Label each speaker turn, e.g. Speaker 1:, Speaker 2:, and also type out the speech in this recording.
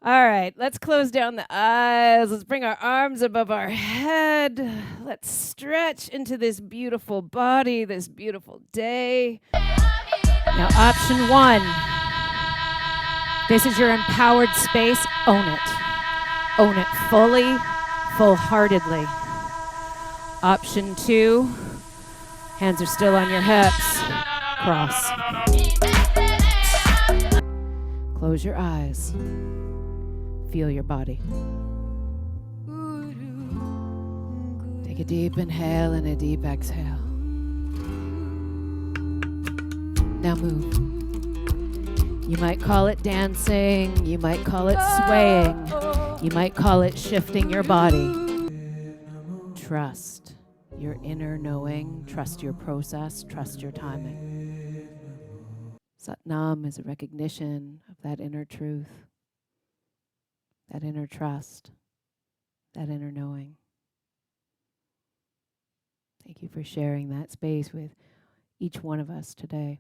Speaker 1: All right, let's close down the eyes. Let's bring our arms above our head. Let's stretch into this beautiful body, this beautiful day. Now, option one. This is your empowered space. Own it. Own it fully, full-heartedly. Option two. Hands are still on your hips. Cross. Close your eyes. Feel your body. Take a deep inhale and a deep exhale. Now move. You might call it dancing. You might call it swaying. You might call it shifting your body. Trust your inner knowing. Trust your process. Trust your timing. Satnam is a recognition of that inner truth, that inner trust, that inner knowing. Thank you for sharing that space with each one of us today.